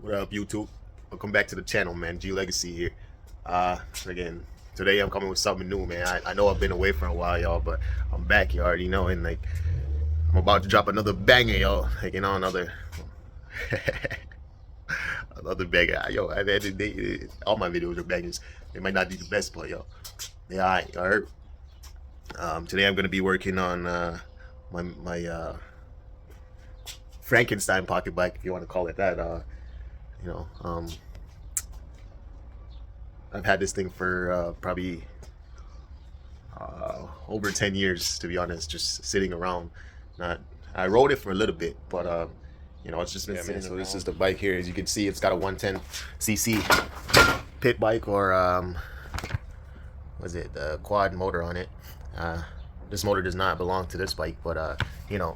What up, YouTube? Welcome back to the channel, man. G Legacy here. Again, today I'm coming with something new, man. I know I've been away for a while, y'all, but I'm back. You already know, and like I'm about to drop another banger, y'all. Like another another banger. Yo, at the end of the day, all my videos are bangers. They might not be the best, but yo, they alright. All right. Today I'm gonna be working on my Frankenstein pocket bike, if you want to call it that. You know, I've had this thing for probably over 10 years, to be honest, just sitting around. Not, I rode it for a little bit, but it's just been sitting. So this is the bike here. As you can see, it's got a 110cc pit bike, or was it the quad motor on it. This motor does not belong to this bike, but the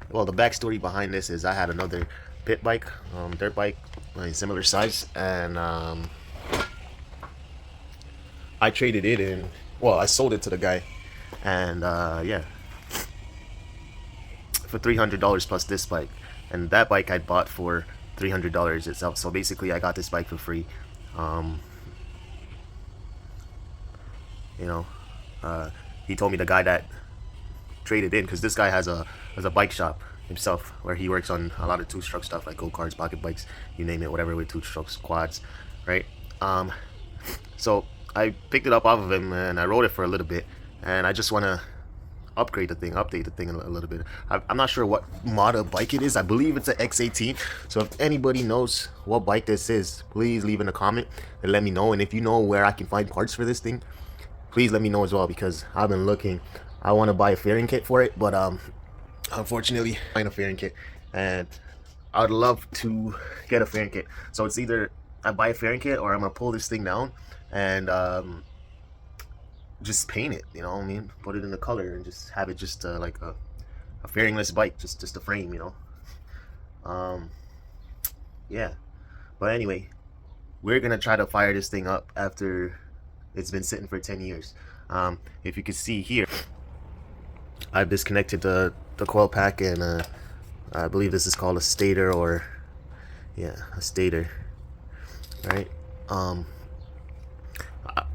backstory behind this is I had another pit bike, dirt bike, similar size, and I traded it in. Well, I sold it to the guy, and yeah, for $300 plus this bike, and that bike I bought for $300 itself. So basically, I got this bike for free. He told me, the guy that traded in, because this guy has a bike shop himself where he works on a lot of two-stroke stuff like go-karts, pocket bikes, you name it, whatever with two strokes, quads, right? So I picked it up off of him and I rode it for a little bit, and I just want to update the thing a little bit. I'm not sure what model bike it is. I believe it's an X18. So if anybody knows what bike this is, please leave in a comment and let me know. And if you know where I can find parts for this thing, please let me know as well, because I've been looking. I want to buy a fairing kit for it, but unfortunately, I ain't a fairing kit, and I'd love to get a fairing kit. So it's either I buy a fairing kit, or I'm gonna pull this thing down and just paint it. You know what I mean? Put it in the color and just have it just like a fairingless bike, just a frame. Yeah. But anyway, we're gonna try to fire this thing up after it's been sitting for 10 years. If you can see here, I've disconnected the coil pack, and I believe this is called a stator, or yeah, a stator, right?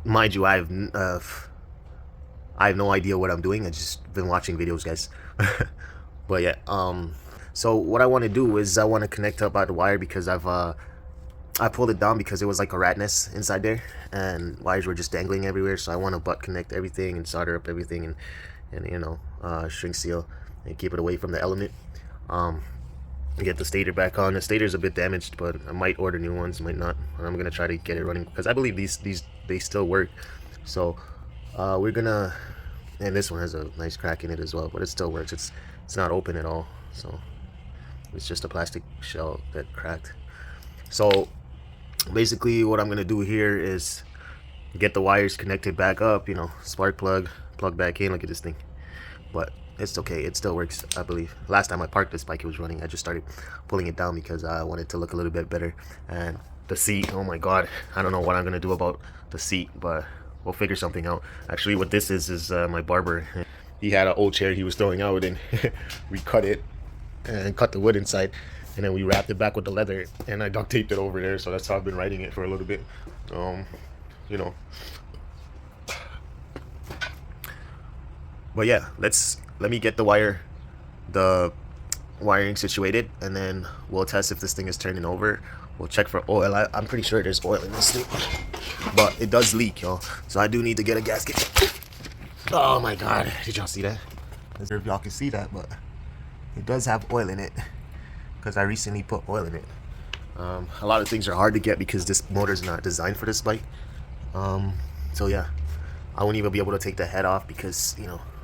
Mind you, I have no idea what I'm doing. I just been watching videos, guys. But yeah, so what I want to do is I want to connect up by the wire, because I pulled it down because it was like a rat nest inside there, and wires were just dangling everywhere. So I want to butt connect everything and solder up everything, and shrink seal and keep it away from the element. Get the stator back on. The stator's a bit damaged, but I might order new ones, might not. I'm gonna try to get it running, because I believe these they still work. So we're gonna, and this one has a nice crack in it as well, but it still works. It's not open at all, so it's just a plastic shell that cracked. So basically what I'm gonna do here is get the wires connected back up, spark plug back in. Look at this thing, but it's okay, it still works, I believe. Last time I parked this bike, it was running. I just started pulling it down because I wanted it to look a little bit better. And the seat, oh my god, I don't know what I'm gonna do about the seat, but we'll figure something out. Actually, what this is my barber. He had an old chair he was throwing out, and we cut it and cut the wood inside, and then we wrapped it back with the leather, and I duct taped it over there. So that's how I've been riding it for a little bit. But yeah, let me get the wiring situated, and then we'll test if this thing is turning over. We'll check for oil. I'm pretty sure there's oil in this thing, but it does leak, y'all. So I do need to get a gasket. Oh my god, did y'all see that? I don't know if y'all can see that, but it does have oil in it, because I recently put oil in it. A lot of things are hard to get because this motor's not designed for this bike. So yeah, I won't even be able to take the head off because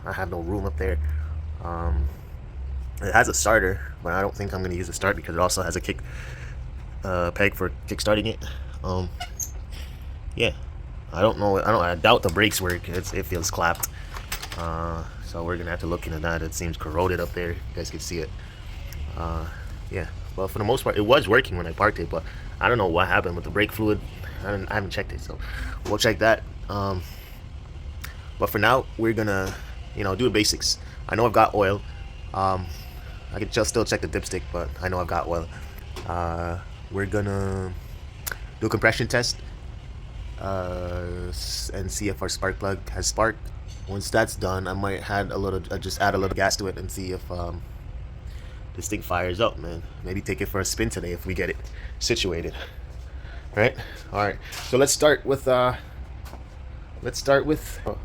I have no room up there. It has a starter, but I don't think I'm gonna use a start, because it also has a kick peg for kick starting it. Yeah, I don't know. I doubt the brakes work. It feels clapped. So we're gonna have to look into that. It seems corroded up there. You guys can see it. Yeah, but for the most part, it was working when I parked it. But I don't know what happened with the brake fluid. I haven't checked it, so we'll check that. But for now, we're gonna do the basics. I know I've got oil. I can just still check the dipstick, but I know I've got oil. We're gonna do a compression test and see if our spark plug has sparked. Once that's done, I might just add a little gas to it and see if this thing fires up, man. Maybe take it for a spin today if we get it situated. Right? All right. So let's start with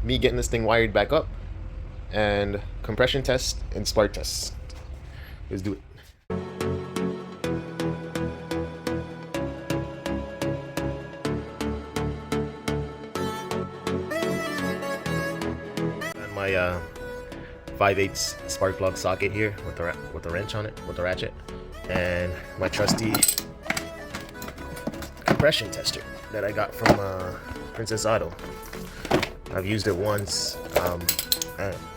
me getting this thing wired back up, and compression test and spark test. Let's do it. And my 5/8 spark plug socket here with the wrench on it, with the ratchet, and my trusty compression tester that I got from Princess Auto. I've used it once.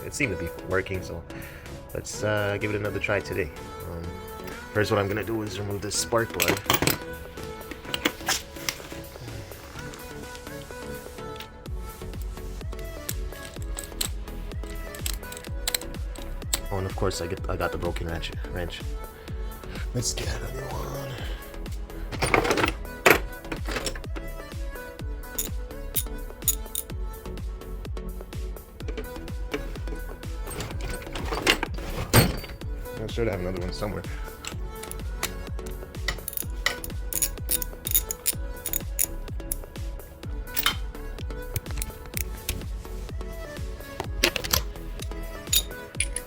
It seemed to be working, so let's give it another try today. First, what I'm gonna do is remove this spark plug. Oh, and of course, I got the broken wrench. Let's get a new one. I should have another one somewhere.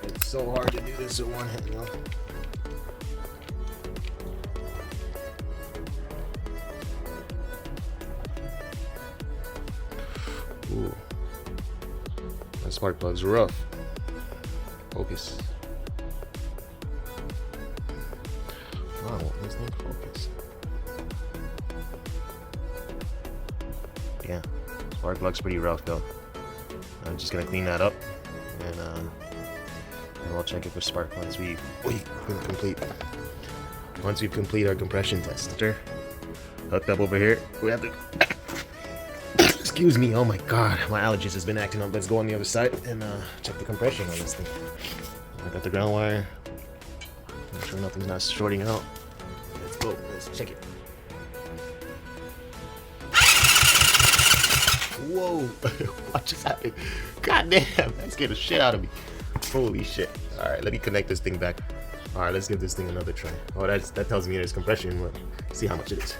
It's so hard to do this at one hand, you know? Ooh. That spark plug's rough. Focus. Wow, this thing focus. Yeah, spark plug's pretty rough though. I'm just gonna clean that up, and we'll check it for spark once we complete our compression test. Hooked up over here. We have to. Excuse me. Oh my God, my allergies has been acting up. Let's go on the other side and check the compression on this thing. I got the ground wire. Make sure nothing's not shorting out. Let's go. Let's check it. Whoa! What just happened? God damn! That scared the shit out of me. Holy shit! All right, let me connect this thing back. All right, let's give this thing another try. Oh, that tells me there's compression. Let's see how much it is.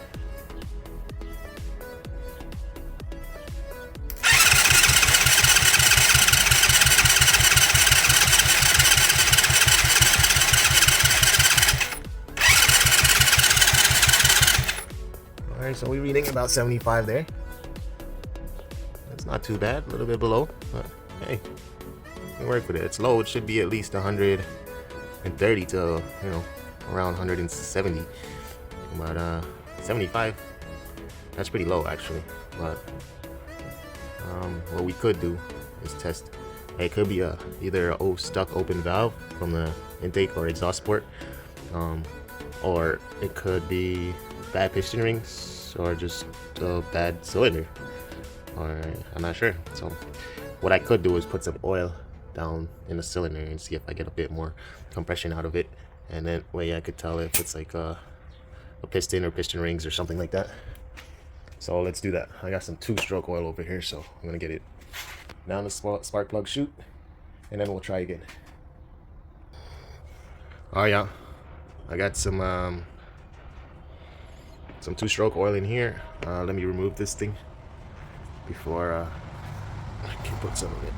Alright, so we're reading about 75 there. That's not too bad, a little bit below, but hey, we can work with it. It's low, it should be at least 130 to, you know, around 170. But 75, that's pretty low actually. But what we could do is test. It could be either a stuck open valve from the intake or exhaust port, or it could be bad piston rings, or just a bad cylinder, or I'm not sure. So what I could do is put some oil down in the cylinder and see if I get a bit more compression out of it, and then way I could tell if it's like a piston or piston rings or something like that. So let's do that. I got some 2-stroke oil over here, so I'm gonna get it down the spark plug chute, and then we'll try again. Oh yeah, I got some 2-stroke oil in here. Let me remove this thing before I can put some of it.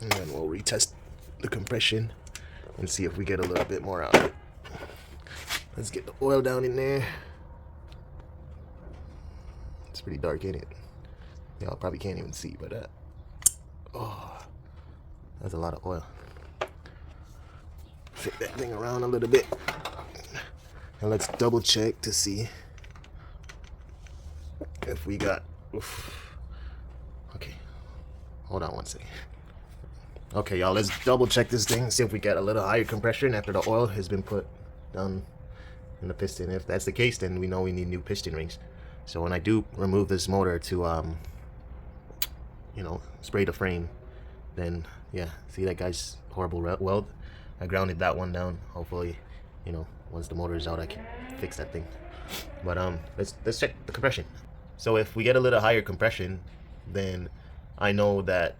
And then we'll retest the compression and see if we get a little bit more out of it. Let's get the oil down in there. It's pretty dark in it. Y'all probably can't even see, but oh, that's a lot of oil. Fit that thing around a little bit, and let's double check to see if we got. Okay, hold on one second. Okay, y'all, let's double check this thing, see if we get a little higher compression after the oil has been put down in the piston. If that's the case, then we know we need new piston rings. So when I do remove this motor to you know, spray the frame, then Yeah, see that guy's horrible weld? I grounded that one down. Hopefully, you know, once the motor is out, I can fix that thing. But let's check the compression. So if we get a little higher compression, then I know that,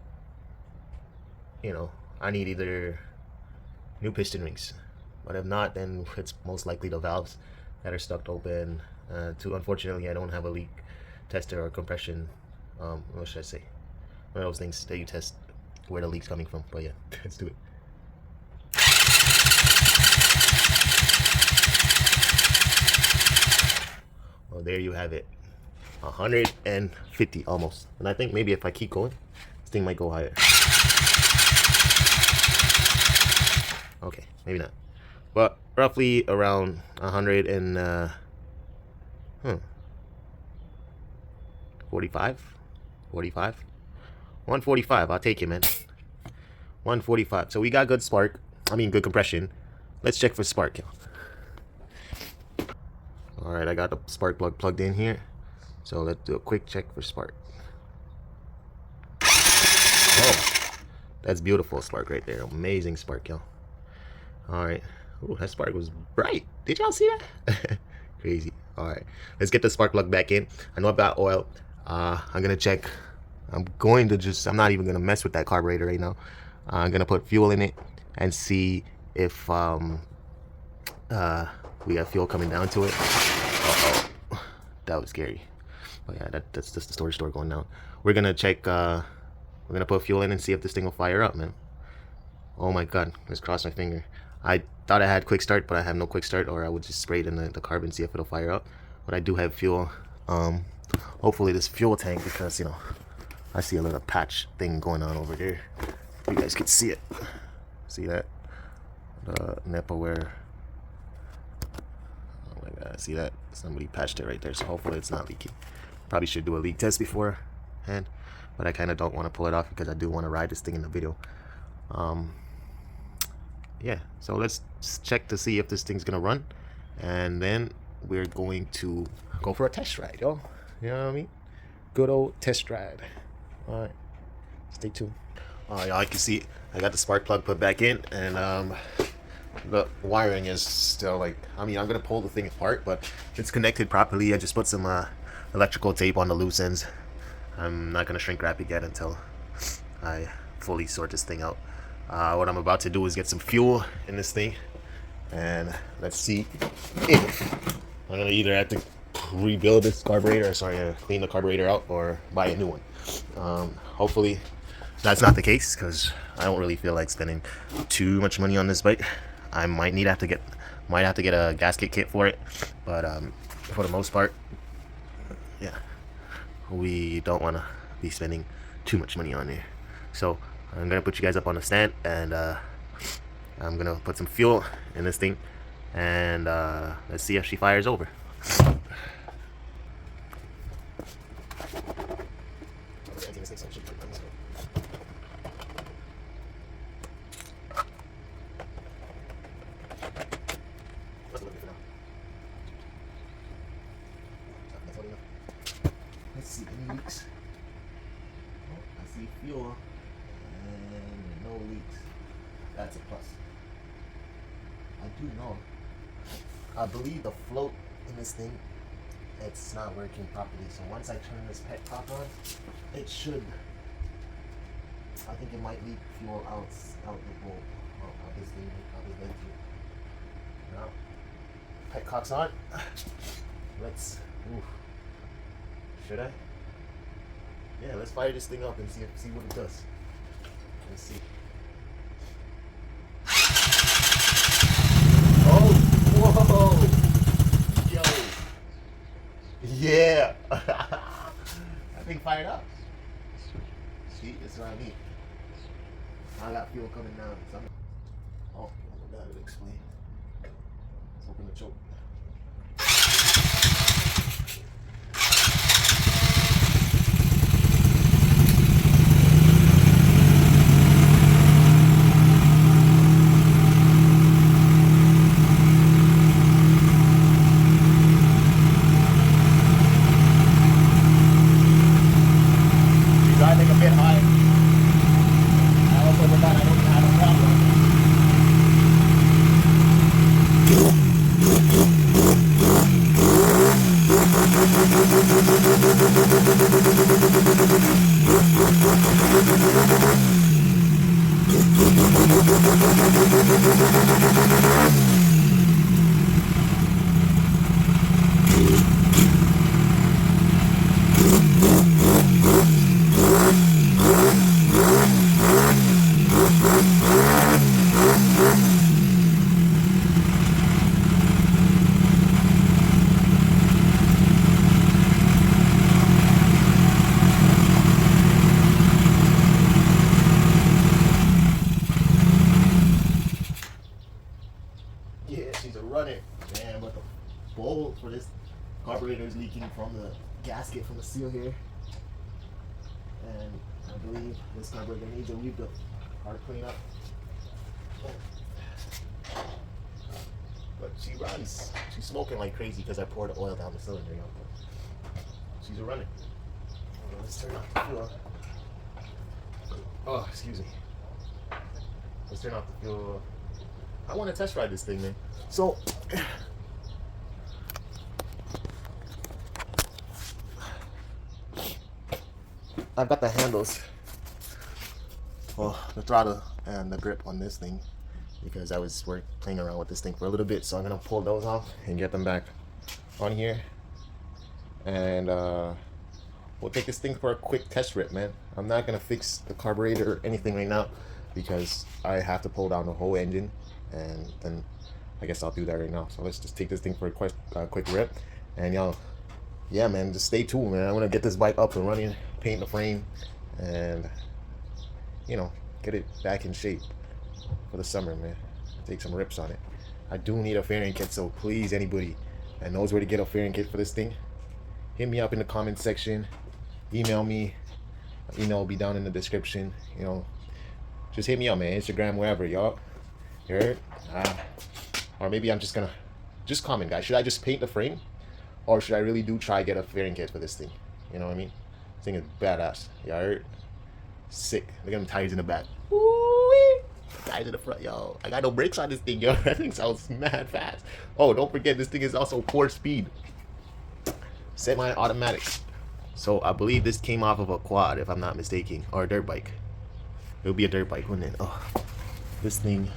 you know, I need either new piston rings. But if not, then it's most likely the valves that are stuck open. Unfortunately, I don't have a leak tester or compression. What should I say? One of those things that you test where the leak's coming from. But yeah, let's do it. Well, there you have it. 150 almost. And I think maybe if I keep going, this thing might go higher. Okay, maybe not. But roughly around 100 and 45? 45? 145, I'll take it, man. 145. So we got good spark. I mean, good compression. Let's check for spark. Alright, I got the spark plug plugged in here. So let's do a quick check for spark. Oh, that's beautiful spark right there. Amazing spark, yo. Alright. Oh, that spark was bright. Did y'all see that? Crazy. Alright. Let's get the spark plug back in. I know I've got oil. I'm gonna check. I'm not even gonna mess with that carburetor right now. I'm gonna put fuel in it and see if we got fuel coming down to it. Uh-oh. That was scary. But yeah, that's just the storage door going down. We're gonna check, we're gonna put fuel in and see if this thing will fire up, man. Oh my god, let's cross my finger. I thought I had quick start, but I have no quick start, or I would just spray it in the carb and see if it'll fire up. But I do have fuel. Hopefully this fuel tank, because, you know, I see a little patch thing going on over there. You guys can see it. See that? The NEPA where... Oh my god, see that? Somebody patched it right there, so hopefully it's not leaking. Probably should do a leak test beforehand, but I kind of don't want to pull it off because I do want to ride this thing in the video. Yeah, so let's check to see if this thing's gonna run, and then we're going to go for a test ride, yo. You know what I mean? Good old test ride. All right, stay tuned. Y'all, I can see I got the spark plug put back in, and the wiring is still like, I mean, I'm gonna pull the thing apart, but it's connected properly. I just put some electrical tape on the loose ends. I'm not gonna shrink wrap it yet until I fully sort this thing out. What I'm about to do is get some fuel in this thing, and let's see if I'm gonna either have to rebuild this carburetor, clean the carburetor out, or buy a new one. Hopefully that's not the case, because I don't really feel like spending too much money on this bike. I might have to get a gasket kit for it, but for the most part, yeah, we don't want to be spending too much money on here. So I'm gonna put you guys up on the stand, and I'm gonna put some fuel in this thing, and let's see if she fires over. Let's see any leaks. Oh, I see fuel and no leaks. That's a plus. I do know. I believe the float in this thing, it's not working properly. So once I turn this petcock on, it should. I think it might leak fuel out the bowl. Out this thing, out this vent here. Now, petcock's on. Let's. Ooh. Should I? Yeah, let's fire this thing up and see what it does. Let's see. Oh, whoa! Yo! Yeah! That thing fired up. See, that's what I mean. I got fuel coming down. Oh, that'll explain. Let's open the choke. Driving a bit high. I also forgot Yeah, she's a runner. Man, but the bolt for this carburetor is leaking from the gasket from the seal here. And I believe this carburetor needs a rebuild. Hard cleanup. But she runs. She's smoking like crazy because I poured the oil down the cylinder. You know? She's a runner. Let's turn off the fuel. Oh, excuse me. Let's turn off the fuel. I want to test ride this thing, man. So, I've got the handles, well, the throttle and the grip on this thing because I was playing around with this thing for a little bit. So I'm gonna pull those off and get them back on here, and we'll take this thing for a quick test rip, man. I'm not gonna fix the carburetor or anything right now because I have to pull down the whole engine, and then I guess I'll do that right now. So let's just take this thing for a quick rip, and y'all, yeah, man, just stay tuned, man. I want to get this bike up and running, paint the frame, and you know, get it back in shape for the summer, man. Take some rips on it. I do need a fairing kit, so please, anybody that knows where to get a fairing kit for this thing, hit me up in the comment section, email me. My email will be down in the description. You know, just hit me up, man. Instagram, wherever, y'all. You heard? Or maybe I'm just gonna comment, guys. Should I just paint the frame, or should I really try get a fairing kit for this thing? You know what I mean? This thing is badass. Y'all heard? Sick. Look at them tires in the back. Woo-wee. Tires in the front, yo. I got no brakes on this thing, yo. That thing sounds mad fast. Oh, don't forget, this thing is also 4-speed. Semi-automatic. So I believe this came off of a quad, if I'm not mistaken, or a dirt bike. It would be a dirt bike, wouldn't it? Oh, this thing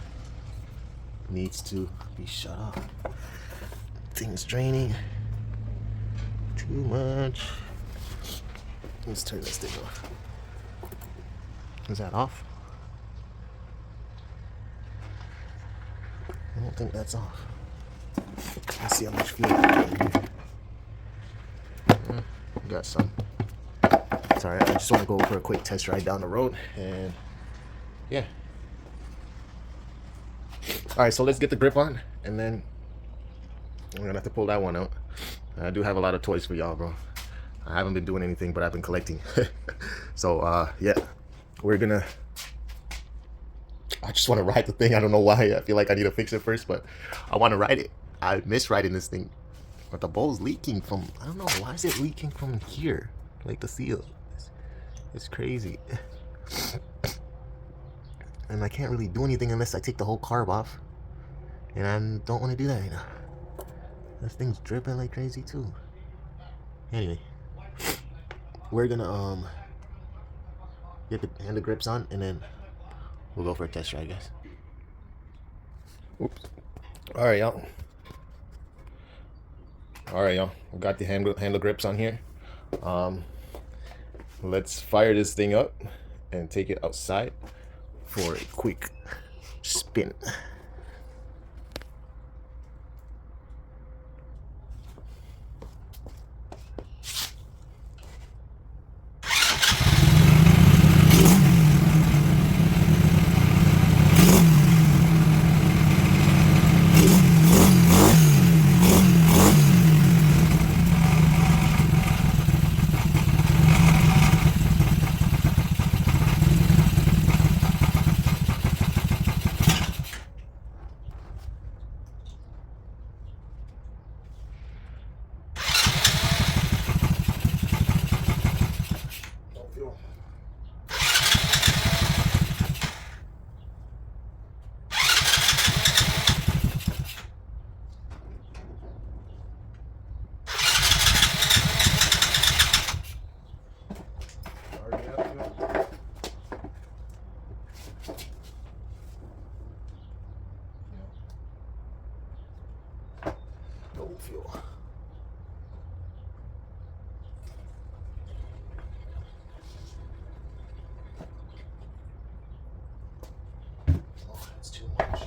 needs to be shut off. Thing's draining too much. Let's turn this thing off. Is that off? I don't think that's off. Let's see how much fuel we got some. Sorry, I just want to go for a quick test ride down the road, and yeah. Alright, so let's get the grip on, and then I'm gonna have to pull that one out. I do have a lot of toys for y'all, bro. I haven't been doing anything, but I've been collecting. So yeah, we're gonna, I just want to ride the thing. I don't know why. I feel like I need to fix it first, but I want to ride it. I miss riding this thing, but the bowl's leaking from, I don't know, why is it leaking from here, like the seal? It's crazy. And I can't really do anything unless I take the whole carb off, and I don't want to do that right now. This thing's dripping like crazy too. Anyway, we're gonna get the handle grips on, and then we'll go for a test ride, guys. Oops. All right, y'all. We got the handle grips on here. Let's fire this thing up and take it outside for a quick spin. carbon fuel. Oh, that's too much.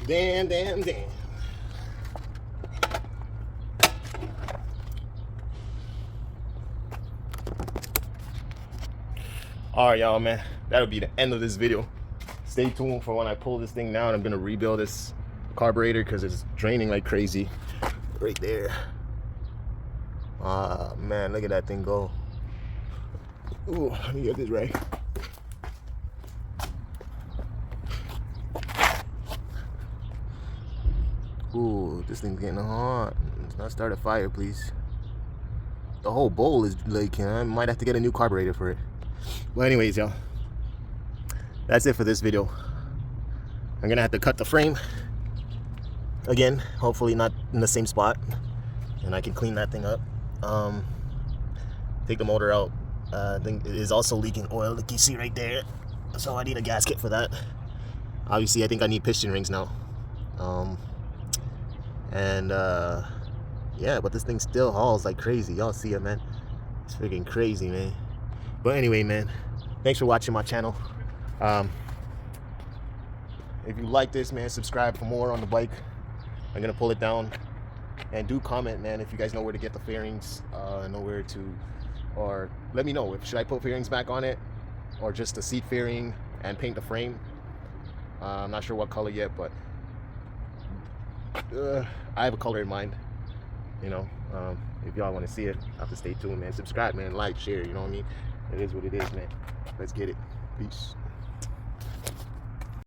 Damn. All right, y'all, man. That'll be the end of this video. Stay tuned for when I pull this thing down. I'm gonna rebuild this carburetor because it's draining like crazy right there. Man, look at that thing go. Ooh, let me get this right. Ooh, this thing's getting hot. Let's not start a fire, please. The whole bowl is like, I might have to get a new carburetor for it. But anyways, y'all, that's it for this video. I'm gonna have to cut the frame again, hopefully not in the same spot, and I can clean that thing up. Take the motor out. I think it is also leaking oil, like you see right there, so I need a gasket for that. Obviously I think I need piston rings now. Yeah, but this thing still hauls like crazy. Y'all see it, man? It's freaking crazy, man. But anyway, man, thanks for watching my channel. If you like this, man, subscribe for more on the bike. I'm gonna pull it down, and do comment, man, if you guys know where to get the fairings, know where to, or let me know if should I put fairings back on it, or just a seat fairing and paint the frame. I'm not sure what color yet, but I have a color in mind. You know, if y'all want to see it, I have to stay tuned, man. Subscribe, man, like, share, you know what I mean? It is what it is, man. Let's get it. Peace.